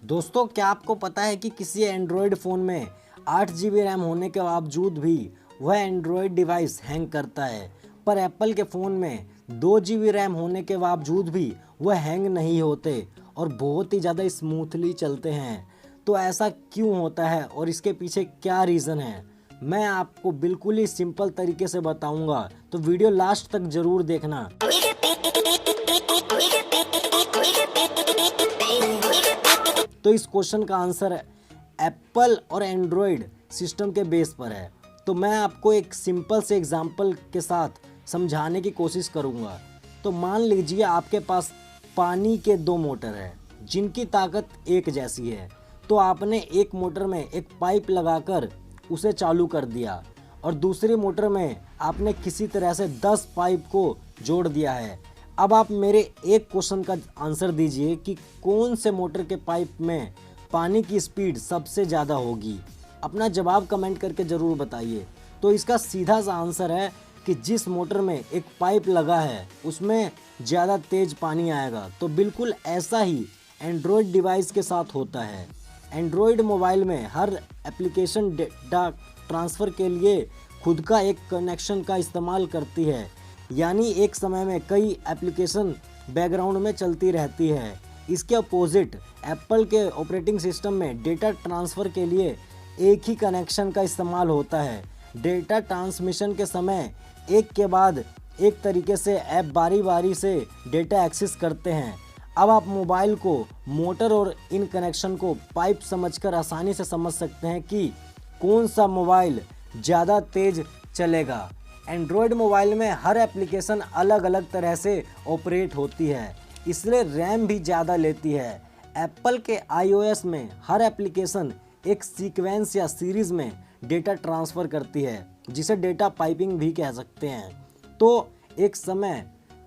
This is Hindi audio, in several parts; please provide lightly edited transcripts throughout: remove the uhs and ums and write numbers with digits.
दोस्तों, क्या आपको पता है कि किसी एंड्रॉयड फ़ोन में 8 GB रैम होने के बावजूद भी वह एंड्रॉयड डिवाइस हैंग करता है, पर एप्पल के फ़ोन में 2 GB रैम होने के बावजूद भी वह हैंग नहीं होते और बहुत ही ज़्यादा स्मूथली चलते हैं। तो ऐसा क्यों होता है और इसके पीछे क्या रीज़न है, मैं आपको बिल्कुल ही सिंपल तरीके से बताऊंगा, तो वीडियो लास्ट तक ज़रूर देखना। तो इस क्वेश्चन का आंसर एप्पल और एंड्रॉयड सिस्टम के बेस पर है। तो मैं आपको एक सिंपल से एग्जांपल के साथ समझाने की कोशिश करूंगा। तो मान लीजिए आपके पास पानी के 2 मोटर है जिनकी ताकत एक जैसी है। तो आपने एक मोटर में एक पाइप लगाकर उसे चालू कर दिया और दूसरी मोटर में आपने किसी तरह से 10 पाइप को जोड़ दिया है। अब आप मेरे एक क्वेश्चन का आंसर दीजिए कि कौन से मोटर के पाइप में पानी की स्पीड सबसे ज़्यादा होगी। अपना जवाब कमेंट करके ज़रूर बताइए। तो इसका सीधा सा आंसर है कि जिस मोटर में एक पाइप लगा है उसमें ज़्यादा तेज़ पानी आएगा। तो बिल्कुल ऐसा ही एंड्रॉयड डिवाइस के साथ होता है। एंड्रॉयड मोबाइल में हर एप्लीकेशन डेटा ट्रांसफ़र के लिए खुद का एक कनेक्शन का इस्तेमाल करती है, यानी एक समय में कई एप्लीकेशन बैकग्राउंड में चलती रहती है। इसके अपोजिट एप्पल के ऑपरेटिंग सिस्टम में डेटा ट्रांसफ़र के लिए एक ही कनेक्शन का इस्तेमाल होता है। डेटा ट्रांसमिशन के समय एक के बाद एक तरीके से ऐप बारी बारी से डेटा एक्सेस करते हैं। अब आप मोबाइल को मोटर और इन कनेक्शन को पाइप समझकर आसानी से समझ सकते हैं कि कौन सा मोबाइल ज़्यादा तेज़ चलेगा। एंड्रॉयड मोबाइल में हर एप्लीकेशन अलग अलग तरह से ऑपरेट होती है, इसलिए रैम भी ज़्यादा लेती है। एप्पल के iOS में हर एप्लीकेशन एक सीक्वेंस या सीरीज़ में डेटा ट्रांसफ़र करती है, जिसे डेटा पाइपिंग भी कह सकते हैं। तो एक समय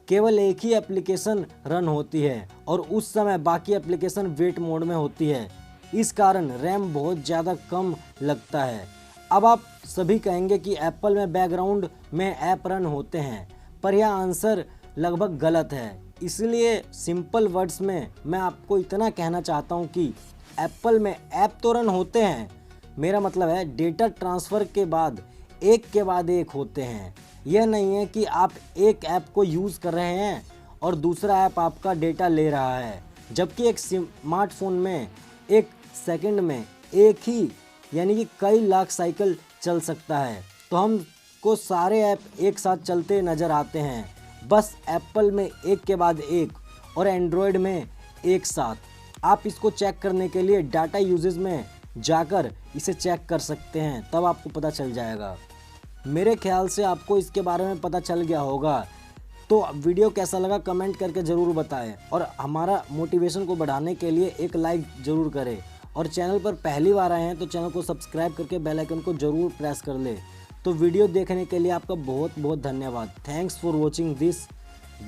केवल एक ही एप्लीकेशन रन होती है और उस समय बाकी एप्लीकेशन वेट मोड में होती है। इस कारण रैम बहुत ज़्यादा कम लगता है। अब आप सभी कहेंगे कि एप्पल में बैकग्राउंड में ऐप रन होते हैं, पर यह आंसर लगभग गलत है। इसलिए सिंपल वर्ड्स में मैं आपको इतना कहना चाहता हूं कि एप्पल में ऐप तो रन होते हैं, मेरा मतलब है डेटा ट्रांसफ़र के बाद एक होते हैं। यह नहीं है कि आप एक ऐप को यूज़ कर रहे हैं और दूसरा ऐप आपका डेटा ले रहा है, जबकि एक स्मार्टफोन में एक सेकंड में एक ही यानी कि कई लाख साइकिल चल सकता है। तो हमको सारे ऐप एक साथ चलते नज़र आते हैं, बस एप्पल में एक के बाद एक और एंड्रॉयड में एक साथ। आप इसको चेक करने के लिए डाटा यूजेज में जाकर इसे चेक कर सकते हैं, तब आपको पता चल जाएगा। मेरे ख्याल से आपको इसके बारे में पता चल गया होगा। तो वीडियो कैसा लगा कमेंट करके ज़रूर बताएं और हमारा मोटिवेशन को बढ़ाने के लिए एक लाइक ज़रूर करें। और चैनल पर पहली बार आए हैं तो चैनल को सब्सक्राइब करके बेल आइकन को ज़रूर प्रेस कर ले। तो वीडियो देखने के लिए आपका बहुत बहुत धन्यवाद। Thanks for watching this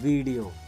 video.